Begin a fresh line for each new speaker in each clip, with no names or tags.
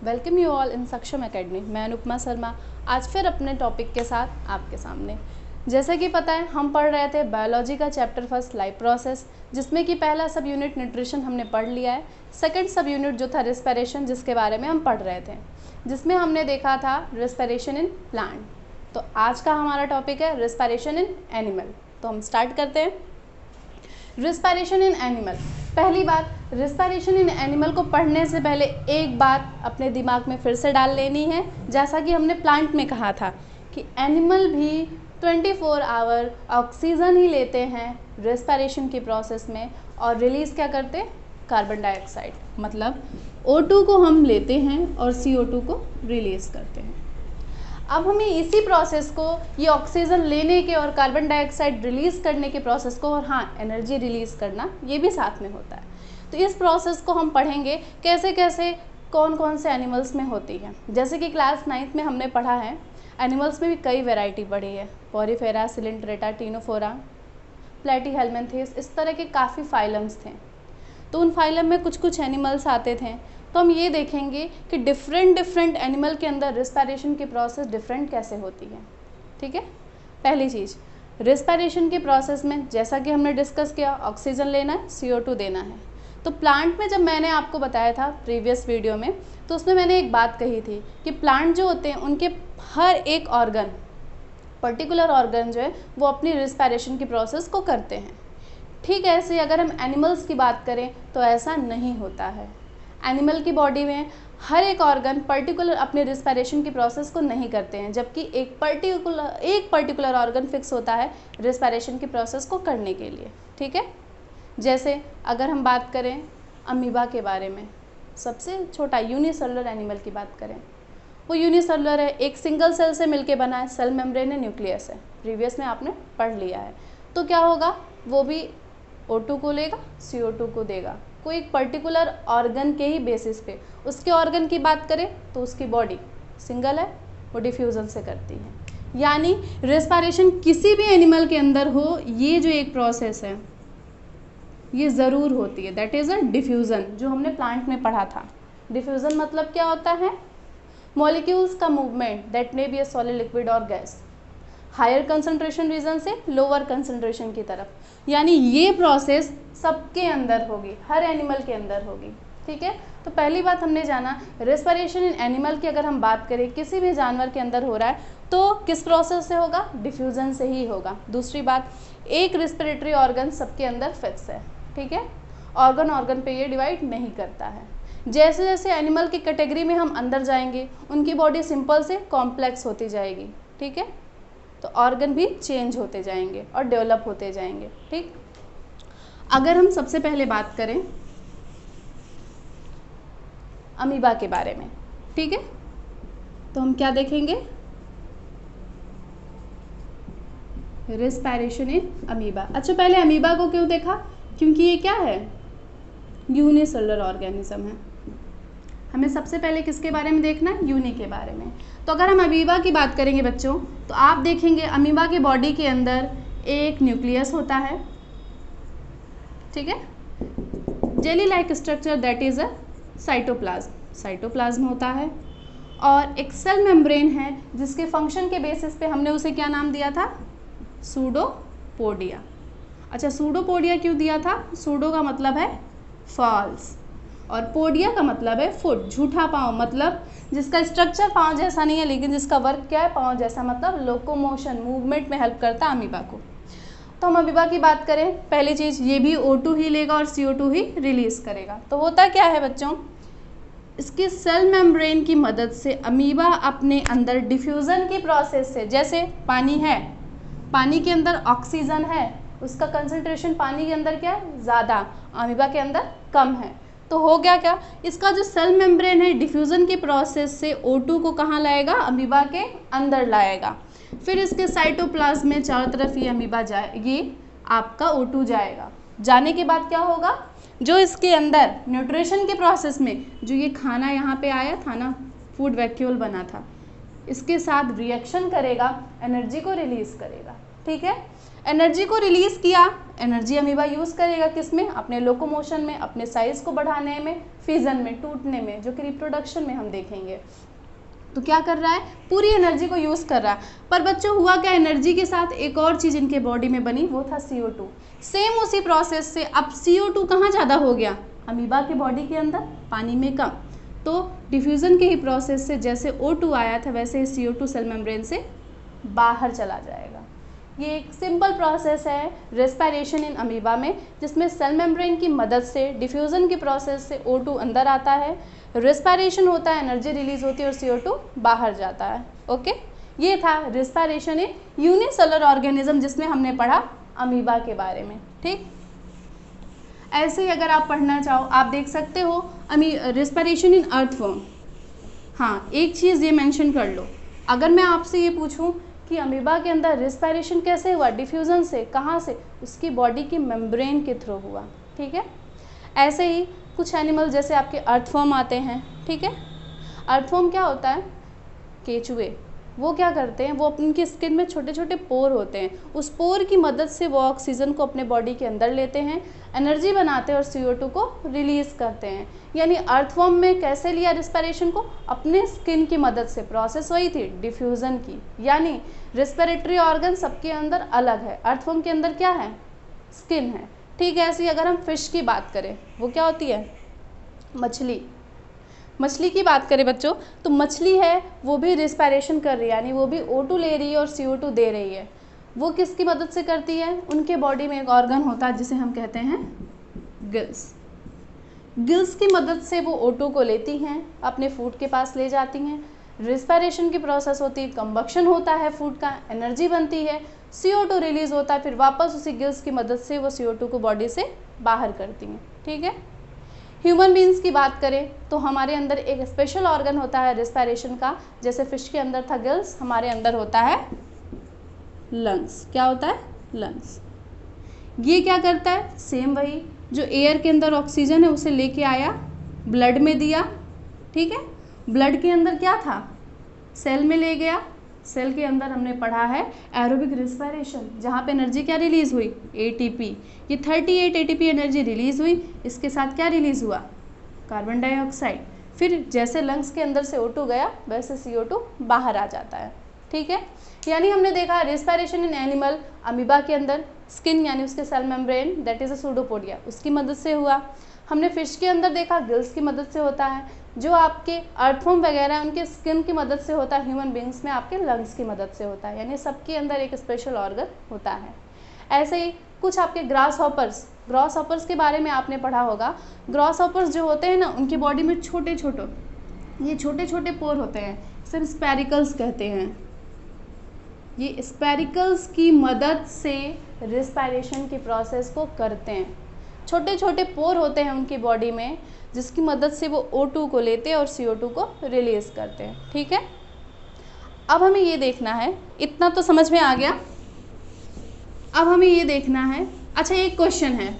Welcome you all in सक्षम academy. मैं अनुपमा शर्मा आज फिर अपने टॉपिक के साथ आपके सामने। जैसे कि पता है हम पढ़ रहे थे बायोलॉजी का चैप्टर फर्स्ट लाइफ प्रोसेस, जिसमें कि पहला सब यूनिट न्यूट्रिशन हमने पढ़ लिया है। सेकंड सब यूनिट जो था रेस्पिरेशन, जिसके बारे में हम पढ़ रहे थे, जिसमें हमने देखा था रेस्पिरेशन इन प्लांट। तो आज का हमारा टॉपिक है रेस्पिरेशन इन एनिमल। तो हम स्टार्ट करते हैं। Respiration in animal. पहली बात, रेस्पिरेशन इन एनिमल को पढ़ने से पहले एक बात अपने दिमाग में फिर से डाल लेनी है। जैसा कि हमने प्लांट में कहा था कि एनिमल भी 24 आवर ऑक्सीजन ही लेते हैं रेस्पिरेशन की प्रोसेस में, और रिलीज़ क्या करते हैं? Carbon dioxide. मतलब O2 को हम लेते हैं और CO2 को रिलीज़ करते हैं। अब हमें इसी प्रोसेस को, ये ऑक्सीजन लेने के और कार्बन डाइऑक्साइड रिलीज़ करने के प्रोसेस को, और हाँ एनर्जी रिलीज़ करना, ये भी साथ में होता है। तो इस प्रोसेस को हम पढ़ेंगे कैसे कैसे कौन कौन से एनिमल्स में होती है। जैसे कि क्लास 9th में हमने पढ़ा है, एनिमल्स में भी कई वैरायटी पढ़ी है। पोरीफेरा, सिलिंड्रेटा, टीनोफोरा, प्लेटीहेल्मिन्थेस, इस तरह के काफ़ी फाइलम्स थे। तो उन फाइलम में कुछ कुछ एनिमल्स आते थे। तो हम ये देखेंगे कि डिफरेंट एनिमल के अंदर रेस्पिरेशन की प्रोसेस डिफरेंट कैसे होती है। ठीक है। पहली चीज़, रेस्पिरेशन के प्रोसेस में जैसा कि हमने डिस्कस किया, ऑक्सीजन लेना है, CO2 देना है। तो प्लांट में जब मैंने आपको बताया था प्रीवियस वीडियो में, तो उसमें मैंने एक बात कही थी कि प्लांट जो होते हैं उनके हर एक ऑर्गन, पर्टिकुलर ऑर्गन जो है वो अपनी रेस्पिरेशन की प्रोसेस को करते हैं। ठीक ऐसे अगर हम एनिमल्स की बात करें तो ऐसा नहीं होता है। एनिमल की बॉडी में हर एक ऑर्गन पर्टिकुलर अपने रेस्पिरेशन की प्रोसेस को नहीं करते हैं, जबकि एक पर्टिकुलर ऑर्गन फिक्स होता है रेस्पिरेशन की प्रोसेस को करने के लिए। ठीक है। जैसे अगर हम बात करें अमीबा के बारे में, सबसे छोटा यूनिसेलुलर एनिमल की बात करें, वो यूनिसेलुलर है, एक सिंगल सेल से मिलके बना है, सेल मेम्ब्रेन है, न्यूक्लियस है। प्रीवियस में आपने पढ़ लिया है। तो क्या होगा, वो भी O2 को लेगा, CO2 को देगा, कोई एक पर्टिकुलर ऑर्गन के ही बेसिस पे। उसके ऑर्गन की बात करें तो उसकी बॉडी सिंगल है, वो डिफ्यूज़न से करती है। यानी रेस्पिरेशन किसी भी एनिमल के अंदर हो, ये जो एक प्रोसेस है ये ज़रूर होती है, दैट इज़ अ डिफ्यूज़न, जो हमने प्लांट में पढ़ा था। डिफ्यूज़न मतलब क्या होता है? मॉलिक्यूल्स का movement, that may be a solid, liquid और गैस, हायर कंसंट्रेशन रीजन से लोअर कंसंट्रेशन की तरफ। यानी ये प्रोसेस सबके अंदर होगी, हर एनिमल के अंदर होगी। ठीक है। तो पहली बात हमने जाना, रेस्पिरेशन इन एनिमल की अगर हम बात करें, किसी भी जानवर के अंदर हो रहा है तो किस प्रोसेस से होगा? डिफ्यूज़न से ही होगा। दूसरी बात, एक रेस्पिरेटरी ऑर्गन सबके अंदर फिक्स है। ठीक है। ऑर्गन पे ये डिवाइड नहीं करता है। जैसे जैसे एनिमल की कैटेगरी में हम अंदर जाएंगे, उनकी बॉडी सिंपल से कॉम्प्लेक्स होती जाएगी। ठीक है। तो ऑर्गन भी चेंज होते जाएंगे और डेवलप होते जाएंगे। ठीक। अगर हम सबसे पहले बात करें अमीबा के बारे में, ठीक है, तो हम क्या देखेंगे? Respiration in amoeba. अच्छा, पहले अमीबा को क्यों देखा? क्योंकि ये क्या है? यूनिसेलुलर ऑर्गेनिज्म है। हमें सबसे पहले किसके बारे में देखना है? यूनि के बारे में। तो अगर हम अमीबा की बात करेंगे बच्चों, तो आप देखेंगे अमीबा की बॉडी के अंदर एक न्यूक्लियस होता है। ठीक है। Jelly like structure, that is a cytoplasm होता है, और एक सेल मेम्ब्रेन है जिसके फंक्शन के बेसिस पे हमने उसे क्या नाम दिया था? सूडोपोडिया। अच्छा, सूडोपोडिया क्यों दिया था? सूडो का मतलब है फॉल्स और पोडिया का मतलब है फुट, झूठा पाँव, मतलब जिसका स्ट्रक्चर पाँव जैसा नहीं है लेकिन जिसका वर्क क्या है? पाँव जैसा, मतलब लोकोमोशन, मूवमेंट में हेल्प करता है अमीबा को। तो हम अमीबा की बात करें, पहली चीज़ ये भी O2 ही लेगा और CO2 ही रिलीज़ करेगा। तो होता क्या है बच्चों, इसकी सेल मेम्ब्रेन की मदद से अमीबा अपने अंदर डिफ्यूज़न की प्रोसेस से, जैसे पानी है, पानी के अंदर ऑक्सीजन है, उसका कंसंट्रेशन पानी के अंदर क्या है? ज़्यादा, अमीबा के अंदर कम है। तो हो गया क्या, इसका जो सेल मेम्ब्रेन है डिफ्यूज़न की प्रोसेस से O2 को कहाँ लाएगा? अमीबा के अंदर लाएगा। फिर इसके साइटोप्लाज्म में चारों तरफ ये अमीबा जाए, ये आपका O2 जाएगा। जाने के बाद क्या होगा? जो इसके अंदर न्यूट्रिशन के प्रोसेस में जो ये खाना यहाँ पे आया था ना, फूड वैक्यूल बना था, इसके साथ रिएक्शन करेगा, एनर्जी को रिलीज़ करेगा। ठीक है। एनर्जी को रिलीज़ किया, एनर्जी अमीबा यूज़ करेगा किस में, अपने लोकोमोशन में, अपने साइज़ को बढ़ाने में, फिजन में, टूटने में, जो कि रिप्रोडक्शन में हम देखेंगे। तो क्या कर रहा है, पूरी एनर्जी को यूज़ कर रहा है। पर बच्चों हुआ क्या, एनर्जी के साथ एक और चीज़ इनके बॉडी में बनी, वो था CO2। सेम उसी प्रोसेस से अब CO2 कहाँ ज़्यादा हो गया, अमीबा के बॉडी के अंदर, पानी में कम। तो डिफ्यूज़न के ही प्रोसेस से जैसे O2 आया था वैसे ही CO2 सेल मेम्ब्रेन से बाहर चला जाएगा। ये एक सिंपल प्रोसेस है रेस्पिरेशन इन अमीबा में, जिसमें सेल मेम्ब्रेन की मदद से डिफ्यूज़न के प्रोसेस से O2 अंदर आता है, रेस्पिरेशन होता है, एनर्जी रिलीज होती है और CO2 बाहर जाता है। ओके, ये था रेस्पिरेशन इन यूनिसेलुलर ऑर्गेनिज्म, जिसमें हमने पढ़ा अमीबा के बारे में। ठीक, ऐसे ही अगर आप पढ़ना चाहो आप देख सकते हो रेस्पिरेशन इन अर्थवर्म। हाँ, एक चीज़ ये मेंशन कर लो, अगर मैं आपसे ये पूछूं कि अमीबा के अंदर रेस्पिरेशन कैसे हुआ, डिफ्यूज़न से, कहाँ से, उसकी बॉडी की मेम्ब्रेन के थ्रू हुआ। ठीक है, ऐसे ही कुछ एनिमल जैसे आपके अर्थवर्म आते हैं। ठीक है, अर्थवर्म क्या होता है, केचुए, वो क्या करते हैं, वो उनकी स्किन में छोटे छोटे पोर होते हैं, उस पोर की मदद से वो ऑक्सीजन को अपने बॉडी के अंदर लेते हैं, एनर्जी बनाते हैं और CO2 को रिलीज़ करते हैं। यानी अर्थवर्म में कैसे लिया रेस्पिरेशन को, अपने स्किन की मदद से, प्रोसेस वही थी डिफ्यूज़न की। यानी रेस्पिरेटरी ऑर्गन सबके अंदर अलग है, अर्थवर्म के अंदर क्या है, स्किन है। ठीक है, ऐसे ही अगर हम फिश की बात करें, वो क्या होती है, मछली, मछली की बात करें बच्चों, तो मछली है वो भी रेस्पिरेशन कर रही है, यानी वो भी O2 ले रही है और CO2 दे रही है। वो किसकी मदद से करती है, उनके बॉडी में एक ऑर्गन होता है जिसे हम कहते हैं गिल्स। गिल्स की मदद से वो O2 को लेती हैं, अपने फूड के पास ले जाती हैं, रेस्पिरेशन की प्रोसेस होती है, कंबक्शन होता है फूड का, एनर्जी बनती है, CO2 रिलीज़ होता है, फिर वापस उसी गिल्स की मदद से वो CO2 को बॉडी से बाहर करती हैं। ठीक है, ह्यूमन बींग्स की बात करें तो हमारे अंदर एक स्पेशल ऑर्गन होता है रेस्पिरेशन का, जैसे फिश के अंदर था गिल्स, हमारे अंदर होता है लंग्स। क्या होता है, लंग्स। ये क्या करता है, सेम वही, जो एयर के अंदर ऑक्सीजन है उसे लेके आया, ब्लड में दिया। ठीक है, ब्लड के अंदर क्या था, सेल में ले गया, सेल के अंदर हमने पढ़ा है एरोबिक रेस्पिरेशन, जहाँ पे एनर्जी क्या रिलीज़ हुई, ATP। ये 38 ATP एनर्जी रिलीज़ हुई, इसके साथ क्या रिलीज़ हुआ, कार्बन डाइऑक्साइड। फिर जैसे लंग्स के अंदर से O2 गया वैसे CO2 बाहर आ जाता है। ठीक है, यानी हमने देखा रेस्पिरेशन इन एनिमल, अमीबा के अंदर स्किन यानी उसके cell membrane that is a pseudopodia, उसकी मदद से हुआ। हमने फिश के अंदर देखा गिल्स की मदद से होता है, जो आपके अर्थवर्म वगैरह उनके स्किन की मदद से होता है, ह्यूमन बींग्स में आपके लंग्स की मदद से होता है, यानी सबके अंदर एक स्पेशल ऑर्गन होता है। ऐसे ही कुछ आपके ग्रास हॉपर्स के बारे में आपने पढ़ा होगा। ग्रास हॉपर्स जो होते हैं ना, उनकी बॉडी में छोटे छोटे पोर होते हैं, इसे हम स्पेरिकल्स कहते हैं। ये स्पेरिकल्स की मदद से रेस्पिरेशन की प्रोसेस को करते हैं। छोटे छोटे पोर होते हैं उनकी बॉडी में, जिसकी मदद से वो O2 को लेते हैं और CO2 को रिलीज़ करते हैं। ठीक है, अब हमें ये देखना है, इतना तो समझ में आ गया। अब हमें ये देखना है, अच्छा एक क्वेश्चन है,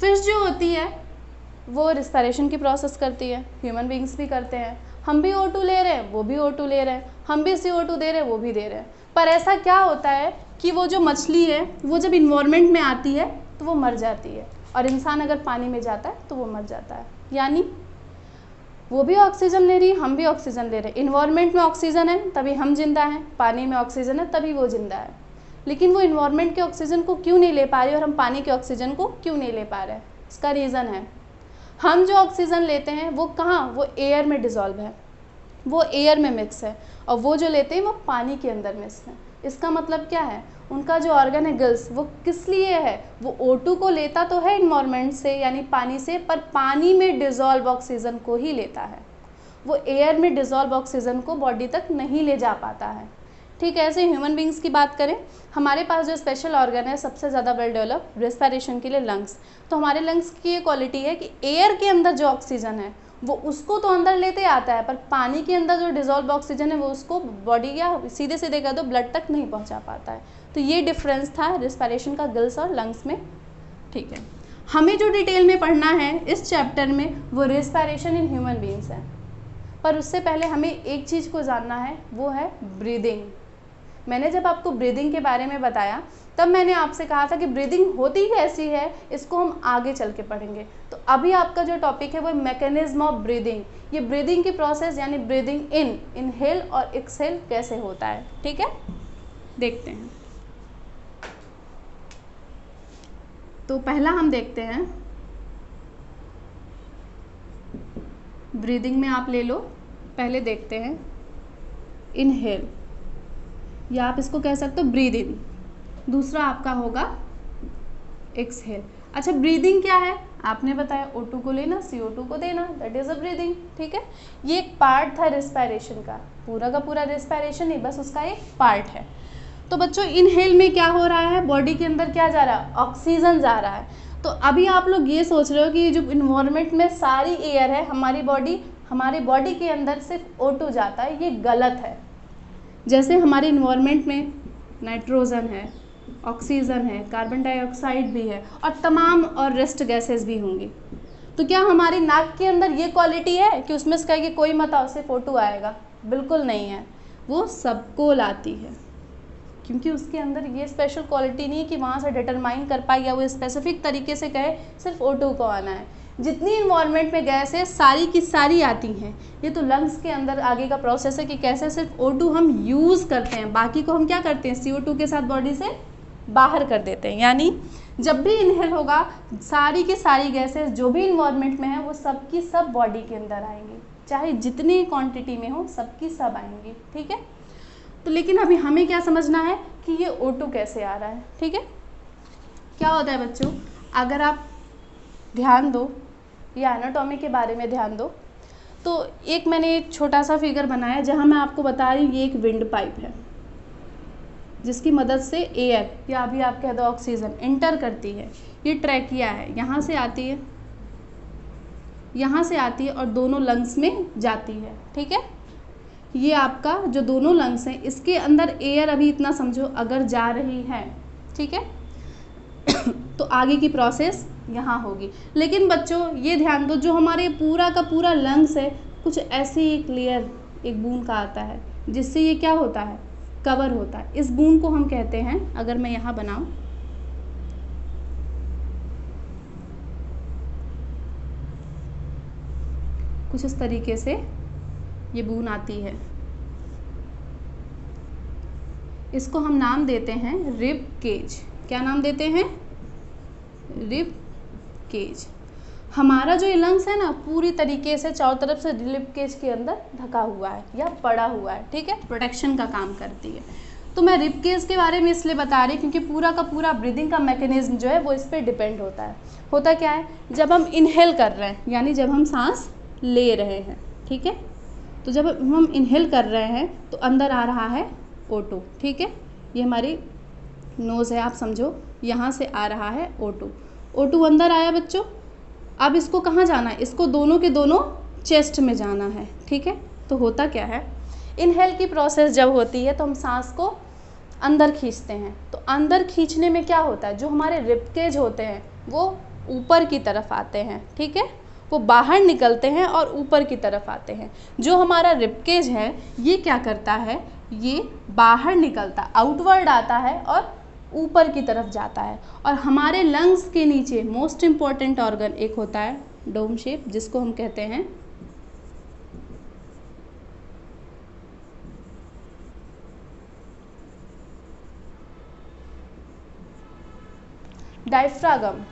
फिश जो होती है वो रेस्पिरेशन की प्रोसेस करती है, ह्यूमन बींग्स भी करते हैं, हम भी O2 ले रहे हैं, वो भी O2 ले रहे हैं, हम भी CO2 दे रहे हैं, वो भी दे रहे हैं। पर ऐसा क्या होता है कि वो जो मछली है वो जब इन्वायरमेंट में आती है तो वो मर जाती है, और इंसान अगर पानी में जाता है तो वो मर जाता है। यानी वो भी ऑक्सीजन ले रही है, हम भी ऑक्सीजन ले रहे हैं। इन्वायरमेंट में ऑक्सीजन है तभी हम जिंदा हैं, पानी में ऑक्सीजन है तभी वो जिंदा है। लेकिन वो इन्वायरमेंट के ऑक्सीजन को क्यों नहीं ले पा रही और हम पानी के ऑक्सीजन को क्यों नहीं ले पा रहे? इसका रीज़न है, हम जो ऑक्सीजन लेते हैं वो कहाँ, वो एयर में डिज़ोल्व है, वो एयर में मिक्स है, और वो जो लेते हैं वो पानी के अंदर मिक्स है। इसका मतलब क्या है, उनका जो ऑर्गन है गिल्स, वो किस लिए है, वो O2 को लेता तो है इन्वायरमेंट से यानी पानी से, पर पानी में डिज़ोल्व ऑक्सीजन को ही लेता है, वो एयर में डिज़ोल्व ऑक्सीजन को बॉडी तक नहीं ले जा पाता है। ठीक है, ऐसे ह्यूमन बींग्स की बात करें, हमारे पास जो स्पेशल ऑर्गन है सबसे ज़्यादा वेल डेवलप रेस्पिरेशन के लिए लंग्स। तो हमारे लंग्स की ये क्वालिटी है कि एयर के अंदर जो ऑक्सीजन है वो उसको तो अंदर लेते आता है, पर पानी के अंदर जो डिज़ोल्व ऑक्सीजन है वो उसको बॉडी या सीधे सीधे कह दो ब्लड तक नहीं पहुंचा पाता है। तो ये डिफरेंस था रेस्पिरेशन का गिल्स और लंग्स में। ठीक है, हमें जो डिटेल में पढ़ना है इस चैप्टर में वो रेस्पिरेशन इन ह्यूमन बींग्स है। पर उससे पहले हमें एक चीज़ को जानना है, वो है ब्रीदिंग। मैंने जब आपको ब्रीदिंग के बारे में बताया तब मैंने आपसे कहा था कि ब्रीदिंग होती कैसी है, इसको हम आगे चल के पढ़ेंगे। तो अभी आपका जो टॉपिक है वो मैकेनिज्म ऑफ ब्रीदिंग, ये ब्रीदिंग की प्रोसेस यानी ब्रीदिंग इन, इनहेल और एक्सहेल कैसे होता है, ठीक है, देखते हैं। तो पहला हम देखते हैं, ब्रीदिंग में आप ले लो, पहले देखते हैं इनहेल, या आप इसको कह सकते हो ब्रीद इन, दूसरा आपका होगा एक्सहेल। अच्छा, ब्रीदिंग क्या है आपने बताया, O2 को लेना, CO2 को देना, दैट इज अ ब्रीदिंग, ठीक है। ये एक पार्ट था रेस्पिरेशन का पूरा रेस्पिरेशन नहीं, बस उसका एक पार्ट है। तो बच्चों इनहेल में क्या हो रहा है, बॉडी के अंदर क्या जा रहा है, ऑक्सीजन जा रहा है। तो अभी आप लोग ये सोच रहे हो कि जो इन्वायरमेंट में सारी एयर है, हमारी बॉडी के अंदर सिर्फ O2 जाता है, ये गलत है। जैसे हमारे इन्वायरमेंट में नाइट्रोजन है, ऑक्सीजन है, कार्बन डाइऑक्साइड भी है और तमाम और रेस्ट गैसेस भी होंगी। तो क्या हमारी नाक के अंदर ये क्वालिटी है कि उसमें से कहेगी कोई मत आओ सिर्फ O2 आएगा, बिल्कुल नहीं है, वो सबको लाती है, क्योंकि उसके अंदर ये स्पेशल क्वालिटी नहीं है कि वहाँ से डिटरमाइन कर पाए या वो स्पेसिफिक तरीके से कहे सिर्फ O2 को आना है। जितनी इन्वायरमेंट में गैस है सारी की सारी आती हैं। ये तो लंग्स के अंदर आगे का प्रोसेस है कि कैसे सिर्फ O2 हम यूज़ करते हैं, बाकी को हम क्या करते हैं, CO2 के साथ बॉडी से बाहर कर देते हैं। यानी जब भी इनहेल होगा सारी की सारी गैसेस जो भी इन्वायरमेंट में है वो सब की सब बॉडी के अंदर आएंगी, चाहे जितनी क्वांटिटी में हो सबकी सब आएंगी, ठीक है। तो लेकिन अभी हमें क्या समझना है कि ये O2 कैसे आ रहा है, ठीक है। क्या होता है बच्चों, अगर आप ध्यान दो या एनाटॉमी के बारे में ध्यान दो, तो एक मैंने एक छोटा सा फिगर बनाया जहाँ मैं आपको बता रही हूँ ये एक विंड पाइप है जिसकी मदद से एयर या अभी आप कह दो ऑक्सीजन एंटर करती है। ये ट्रैकिया है, यहाँ से आती है, यहाँ से आती है और दोनों लंग्स में जाती है, ठीक है। ये आपका जो दोनों लंग्स हैं इसके अंदर एयर अभी इतना समझो अगर जा रही है, ठीक है तो आगे की प्रोसेस यहाँ होगी। लेकिन बच्चों ये ध्यान दो, जो हमारे पूरा का पूरा लंग्स है कुछ ऐसे एक लेयर एक बूंद का आता है जिससे ये क्या होता है, कवर होता है। इस बूंद को हम कहते हैं, अगर मैं यहाँ बनाऊं, कुछ इस तरीके से ये बूंद आती है, इसको हम नाम देते हैं रिब केज। क्या नाम देते हैं, रिब केज। हमारा जो ये लंग्स है ना पूरी तरीके से चारों तरफ से रिब केज के अंदर ढका हुआ है या पड़ा हुआ है, ठीक है, प्रोटेक्शन का काम करती है। तो मैं रिब केज के बारे में इसलिए बता रही क्योंकि पूरा का पूरा ब्रीदिंग का मैकेनिज्म जो है वो इस पर डिपेंड होता है। होता क्या है, जब हम इनहेल कर रहे हैं यानी जब हम सांस ले रहे हैं, ठीक है, तो जब हम इनहेल कर रहे हैं तो अंदर आ रहा है O2, ठीक है, ये हमारी नोज़ है, आप समझो यहाँ से आ रहा है O2 अंदर आया बच्चों। अब इसको कहाँ जाना है, इसको दोनों के दोनों चेस्ट में जाना है, ठीक है। तो होता क्या है, इनहेल की प्रोसेस जब होती है तो हम सांस को अंदर खींचते हैं। तो अंदर खींचने में क्या होता है, जो हमारे रिबकेज होते हैं वो ऊपर की तरफ आते हैं, ठीक है, वो बाहर निकलते हैं और ऊपर की तरफ आते हैं। जो हमारा रिबकेज है ये क्या करता है, ये बाहर निकलता आउटवर्ड आता है और ऊपर की तरफ जाता है। और हमारे लंग्स के नीचे मोस्ट इम्पॉर्टेंट ऑर्गन एक होता है डोम शेप, जिसको हम कहते हैं डायफ्रागम।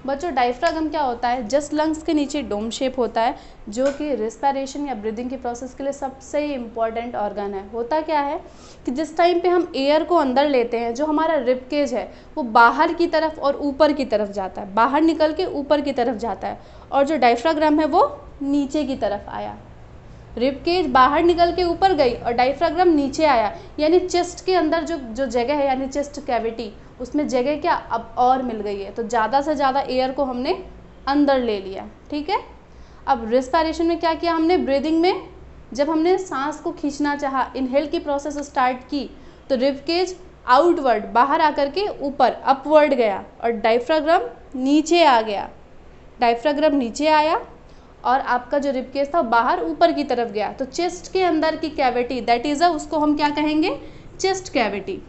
बच्चों डायफ्रागम क्या होता है, जस्ट लंग्स के नीचे डोम शेप होता है जो कि रेस्पिरेशन या ब्रीदिंग की प्रोसेस के लिए सबसे इम्पॉर्टेंट ऑर्गन है। होता क्या है कि जिस टाइम पे हम एयर को अंदर लेते हैं जो हमारा रिबकेज है वो बाहर की तरफ और ऊपर की तरफ जाता है, बाहर निकल के ऊपर की तरफ जाता है, और जो डायफ्राग्राम है वो नीचे की तरफ आया। रिबकेज बाहर निकल के ऊपर गई और डायफ्राग्राम नीचे आया, यानी चेस्ट के अंदर जो जगह है यानी चेस्ट कैविटी उसमें जगह क्या अब और मिल गई है। तो ज़्यादा से ज़्यादा एयर को हमने अंदर ले लिया, ठीक है। अब रेस्पिरेशन में क्या किया हमने, ब्रीदिंग में जब हमने सांस को खींचना चाहा, इनहेल की प्रोसेस स्टार्ट की, तो रिबकेज आउटवर्ड बाहर आकर के ऊपर अपवर्ड गया और डायफ्राग्राम नीचे आ गया। डायफ्राग्राम नीचे आया और आपका जो रिबकेज था बाहर ऊपर की तरफ गया। तो चेस्ट के अंदर की कैविटी दैट इज़ उसको हम क्या कहेंगे, चेस्ट कैविटी।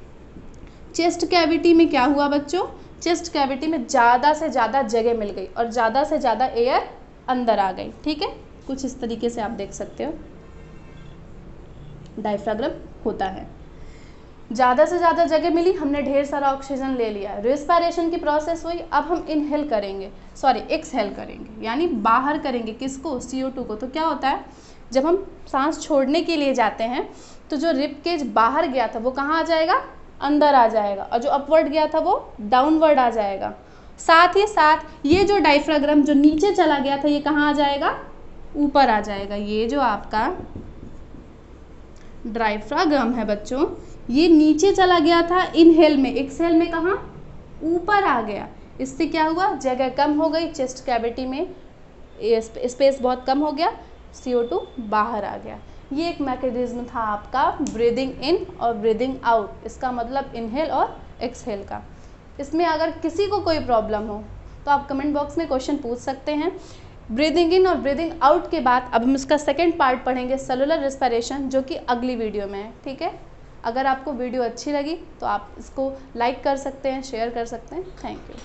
चेस्ट कैविटी में क्या हुआ बच्चों, चेस्ट कैविटी में ज़्यादा से ज़्यादा जगह मिल गई और ज़्यादा से ज़्यादा एयर अंदर आ गई। ठीक है, कुछ इस तरीके से आप देख सकते हो डायफ्राग्राम होता है। ज़्यादा से ज़्यादा जगह मिली, हमने ढेर सारा ऑक्सीजन ले लिया, रेस्पिरेशन की प्रोसेस हुई। अब हम इनहेल करेंगे, सॉरी एक्सहेल करेंगे, यानी बाहर करेंगे किसको, CO2 को। तो क्या होता है, जब हम सांस छोड़ने के लिए जाते हैं तो जो रिब केज बाहर गया था वो कहाँ आ जाएगा, अंदर आ जाएगा, और जो अपवर्ड गया था वो डाउनवर्ड आ जाएगा। साथ ही साथ ये जो डायफ्राग्राम जो नीचे चला गया था ये कहाँ आ जाएगा, ऊपर आ जाएगा। ये जो आपका डायफ्राग्राम है बच्चों, ये नीचे चला गया था इनहेल में, एक्सहेल में कहाँ, ऊपर आ गया। इससे क्या हुआ, जगह कम हो गई, चेस्ट कैविटी में स्पेस बहुत कम हो गया, CO2 बाहर आ गया। ये एक मैकेनिज्म था आपका ब्रीदिंग इन और ब्रीदिंग आउट, इसका मतलब इनहेल और एक्सहेल का। इसमें अगर किसी को कोई प्रॉब्लम हो तो आप कमेंट बॉक्स में क्वेश्चन पूछ सकते हैं। ब्रीदिंग इन और ब्रीदिंग आउट के बाद अब हम इसका सेकेंड पार्ट पढ़ेंगे, सेलुलर रेस्पिरेशन, जो कि अगली वीडियो में है। ठीक है, अगर आपको वीडियो अच्छी लगी तो आप इसको लाइक कर सकते हैं, शेयर कर सकते हैं। Thank you.